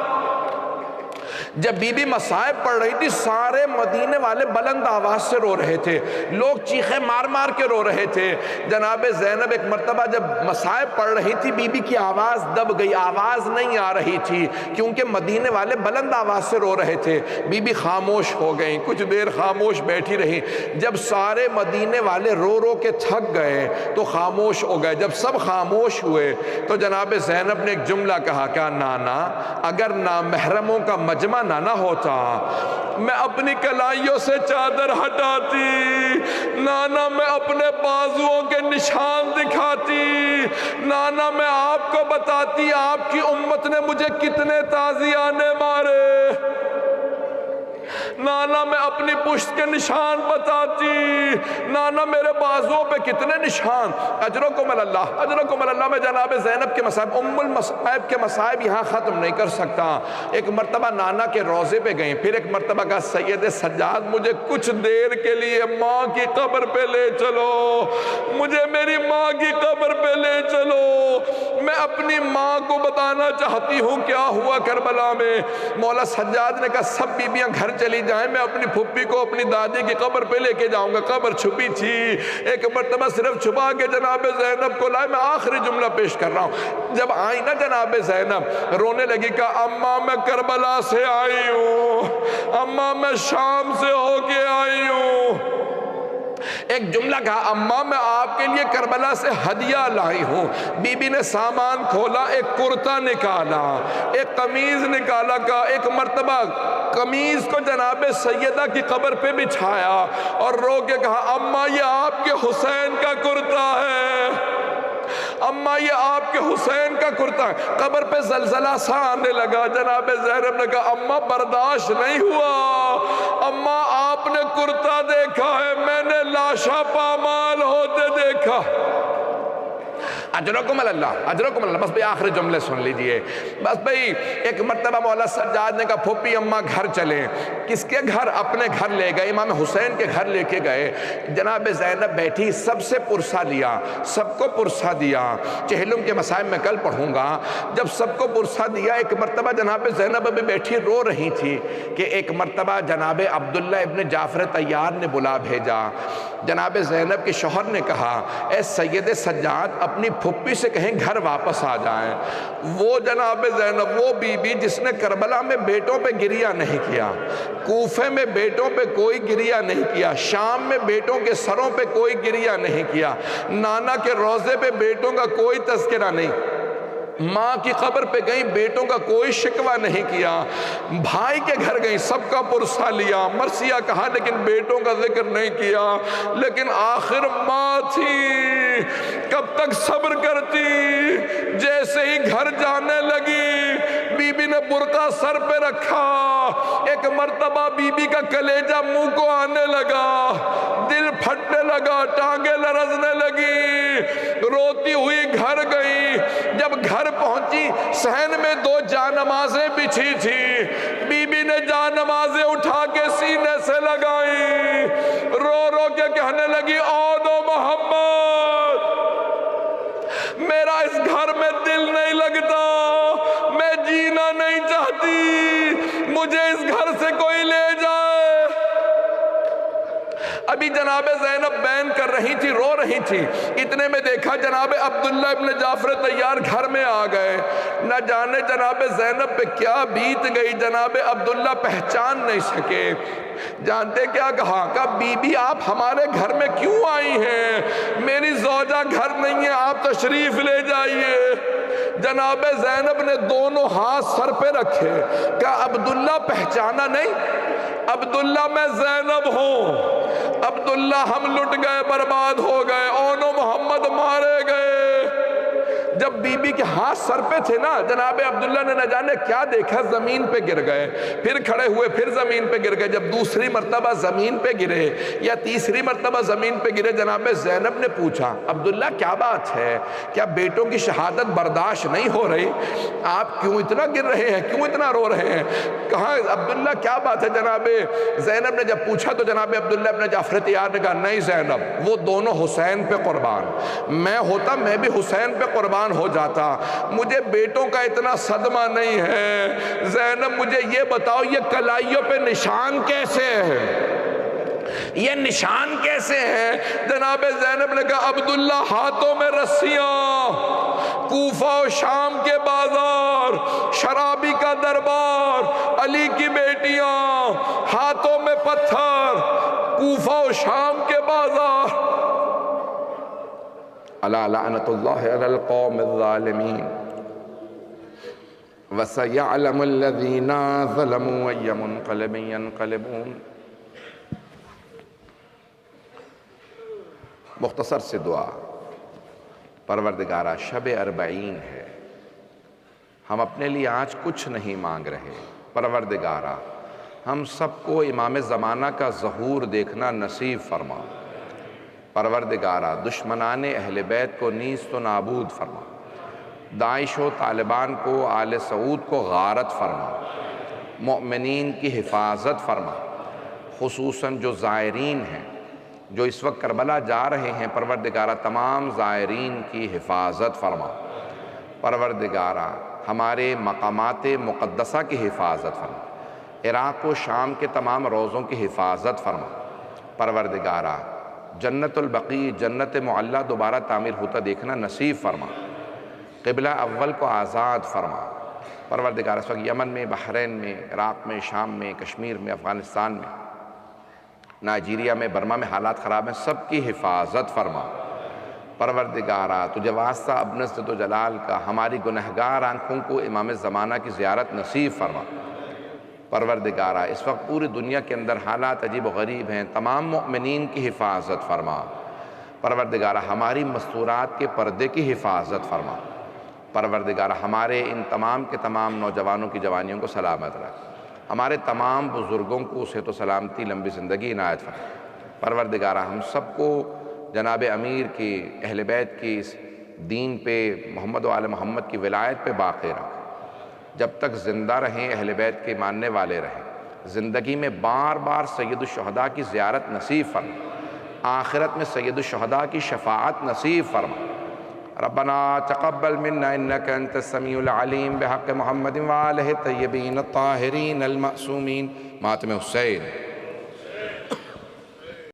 جب بی بی مصائب پڑھ رہی تھی سارے مدینے والے بلند آواز سے رو رہے تھے، لوگ چیخیں مار مار کے رو رہے تھے۔ جناب زینب ایک مرتبہ جب مصائب پڑھ رہی تھی، بی بی کی آواز دب گئی، آواز نہیں آ رہی تھی کیونکہ مدینے والے بلند آواز سے رو رہے تھے۔ بی بی خاموش ہو گئیں، کچھ دیر خاموش بیٹھی رہی۔ جب سارے مدینے والے رو رو کے تھک گئے تو خاموش ہو گئے۔ جب سب خاموش ہوئے تو جناب زینب نے ایک جملہ کہا، کہا نانا اگر نامحرموں کا مجمع نہ ہوتا میں اپنی کلائیوں سے چادر ہٹاتی، نانا میں اپنے بازوؤں کے نشان دکھاتی، نانا میں آپ کو بتاتی آپ کی امت نے مجھے کتنے تازیانے مارے، نانا میں اپنی پشت کے نشان بتاتی، نانا میرے بازوؤں پہ کتنے نشان۔ اجرکم اللہ، اجرکم اللہ۔ میں جناب زینب کے مصائب، ام المصائب کے مصائب یہاں ختم نہیں کر سکتا۔ ایک مرتبہ نانا کے روضے پہ گئیں، پھر ایک مرتبہ کہا سید سجاد مجھے کچھ دیر کے لیے ماں کی قبر پہ لے چلو، مجھے میری ماں کی قبر پہ لے چلو، میں اپنی ماں کو بتانا چاہتی ہوں کیا ہوا کربلا میں۔ مولا سجاد نے کہا سب بیبیاں گھر چلی جائیں، میں اپنی پھپھی کو اپنی دادی کی قبر پہ لے کے جاؤں گا۔ قبر چھپی تھی، ایک مرتبہ صرف چھپا کے جناب زینب کو لائے۔ میں آخری جملہ پیش کر رہا ہوں، جب آئی نا جناب زینب رونے لگی، کہا اماں میں کربلا سے آئی ہوں، اماں میں شام سے ہو کے آئی ہوں۔ ایک جملہ کہا اماں میں آپ کے لیے کربلا سے ہدیہ لائی ہوں۔ بی بی نے سامان کھولا، ایک کرتا نکالا، ایک قمیض نکالا، کہا ایک مرتبہ قمیض کو جناب سیدہ کی قبر پہ بچھایا اور رو کے کہا اماں یہ آپ کے حسین کا کرتا ہے، اماں یہ آپ کے حسین کا کرتا ہے۔ قبر پہ زلزلہ سا آنے لگا۔ جناب زینب نے کہا اماں برداشت نہیں ہوا، اماں آپ نے کرتا دیکھا ہے، میں نے لاشا پامال ہوتے دیکھا۔ اجرکم اللہ، اجرکم اللہ۔ بس بھئی آخری جملے سن لیجئے۔ بس بھئی ایک مرتبہ مولا سجاد نے کہا پھوپھی اماں گھر چلیں۔ کس کے گھر؟ اپنے گھر لے گئے، امام حسین کے گھر لے کے گئے۔ جناب زینب بیٹھی، سب سے پرسہ لیا، سب کو پرسہ دیا۔ چہلم کے مصائب میں کل پڑھوں گا۔ جب سب کو پرسہ دیا، ایک مرتبہ جناب زینب ابھی بیٹھی رو رہی تھی کہ ایک مرتبہ جناب عبداللہ ابن جعفر طیار نے بلا بھیجا۔ جناب زینب کے شوہر نے کہا اے سید سجاد اپنی پھپھی سے کہیں گھر واپس آ جائیں۔ وہ جناب زینب، وہ بی بی جس نے کربلا میں بیٹوں پہ گریہ نہیں کیا، کوفے میں بیٹوں پہ کوئی گریہ نہیں کیا، شام میں بیٹوں کے سروں پہ کوئی گریہ نہیں کیا، نانا کے روضے پہ بیٹوں کا کوئی تذکرہ نہیں، ماں کی قبر پہ گئیں، بیٹوں کا کوئی شکوہ نہیں کیا، بھائی کے گھر گئیں، سب کا پرسہ لیا، مرثیہ کہا لیکن بیٹوں کا ذکر نہیں کیا۔ لیکن آخر ماں تھی، کب تک صبر کرتی؟ جیسے ہی گھر جانے لگی بی بی نے برقع سر پہ رکھا، ایک مرتبہ بی بی کا کلیجہ منہ کو آنے لگا، دل پھٹنے لگا، ٹانگیں لرزنے لگی، روتی ہوئی گھر گئی۔ جب گھر پہنچی صحن میں 2 جانمازیں بچھی تھی، بی بی نے جانمازیں اٹھا کے سینے سے لگائی، رو رو کے کہنے لگی عود و محمد میرا اس گھر میں دل نہیں لگتا، میں جینا نہیں چاہتی، مجھے اس گھر سے کوئی لے جائے۔ ابھی جناب زینب بین کر رہی تھی، رو رہی تھی، اتنے میں دیکھا جناب عبداللہ ابن جعفر طیار گھر میں آ گئے۔ نہ جانے جناب زینب پہ کیا بیت گئی، جناب عبداللہ پہچان نہیں سکے۔ جانتے کیا کہا؟ کہا بی بی آپ ہمارے گھر میں کیوں آئی ہیں؟ میری زوجہ گھر نہیں ہے، آپ تشریف لے جائیے۔ جناب زینب نے دونوں ہاتھ سر پہ رکھے، کہا عبداللہ پہچانا نہیں؟ عبداللہ میں زینب ہوں، عبداللہ ہم لٹ گئے، برباد ہو گئے، اون و محمد مارے گئے۔ جب بی بی کے ہاتھ سر پہ تھے نا، جناب عبداللہ نے نہ جانے کیا دیکھا، زمین پہ گر گئے، پھر کھڑے ہوئے، پھر زمین پہ گر گئے۔ جب دوسری مرتبہ زمین پہ گرے یا تیسری مرتبہ زمین پہ گرے، جناب زینب نے پوچھا عبداللہ کیا بات ہے؟ کیا بیٹوں کی شہادت برداشت نہیں ہو رہی؟ آپ کیوں اتنا گر رہے ہیں، کیوں اتنا رو رہے ہیں؟ کہا عبداللہ کیا بات ہے؟ جناب زینب نے جب پوچھا تو جناب عبداللہ ابن جعفر طیار نے کہا نہیں زینب، وہ دونوں حسین پہ قربان، میں ہوتا میں بھی حسین پہ قربان قربان ہو جاتا. مجھے بیٹوں کا اتنا صدمہ نہیں ہے. زینب مجھے یہ بتاؤ یہ کلائیوں پہ نشان کیسے ہے؟ یہ نشان کیسے ہیں؟ جناب زینب نے کہا عبداللہ ہاتھوں میں رسیاں، کوفہ و شام کے بازار، شرابی کا دربار، علی کی بیٹیاں، ہاتھوں میں پتھر، کوفہ و شام کے بازار. الا لعنت اللہ علی القوم الظالمین وسیعلم الذین ظلموا ای منقلب ینقلبون. مختصر سے دعا. پروردگارہ شب اربعین ہے، ہم اپنے لیے آج کچھ نہیں مانگ رہے. پروردگارہ ہم سب کو امام زمانہ کا ظہور دیکھنا نصیب فرما. پروردگارہ دشمنان اہل بیت کو نیست و نابود فرما. داعش و طالبان کو، آل سعود کو غارت فرما. مؤمنین کی حفاظت فرما، خصوصاً جو زائرین ہیں جو اس وقت کربلا جا رہے ہیں. پروردگارہ تمام زائرین کی حفاظت فرما. پروردگارہ ہمارے مقامات مقدسہ کی حفاظت فرما. عراق و شام کے تمام روضوں کی حفاظت فرما. پروردگارہ جنت البقیع، جنت معلیٰ دوبارہ تعمیر ہوتا دیکھنا نصیب فرما. قبلہ اول کو آزاد فرما. پروردگارہ اس وقت یمن میں، بحرین میں، عراق میں، شام میں، کشمیر میں، افغانستان میں، نائجیریا میں، برما میں حالات خراب ہیں، سب کی حفاظت فرما. پروردگارہ تجھے واسطہ ابن عزت و جلال کا ہماری گنہگار آنکھوں کو امام زمانہ کی زیارت نصیب فرما. پروردگارہ اس وقت پوری دنیا کے اندر حالات عجیب و غریب ہیں، تمام مؤمنین کی حفاظت فرما. پروردگارہ ہماری مستورات کے پردے کی حفاظت فرما. پروردگارہ ہمارے ان تمام کے تمام نوجوانوں کی جوانیوں کو سلامت رکھ. ہمارے تمام بزرگوں کو صحت و سلامتی، لمبی زندگی عنایت فرما. پروردگارہ ہم سب کو جناب امیر کی، اہل بیت کی اس دین پہ، محمد و آل محمد کی ولایت پہ باقی رکھ. جب تک زندہ رہیں اہل بیت کے ماننے والے رہیں. زندگی میں بار بار سید الشہداء کی زیارت نصیب فرما. آخرت میں سید الشہداء کی شفاعت نصیب فرما. ربنا تقبل منا انك انت السميع العليم بحق محمد وآلہ الطیبین الطاہرین المعصومین. ماتم حسین.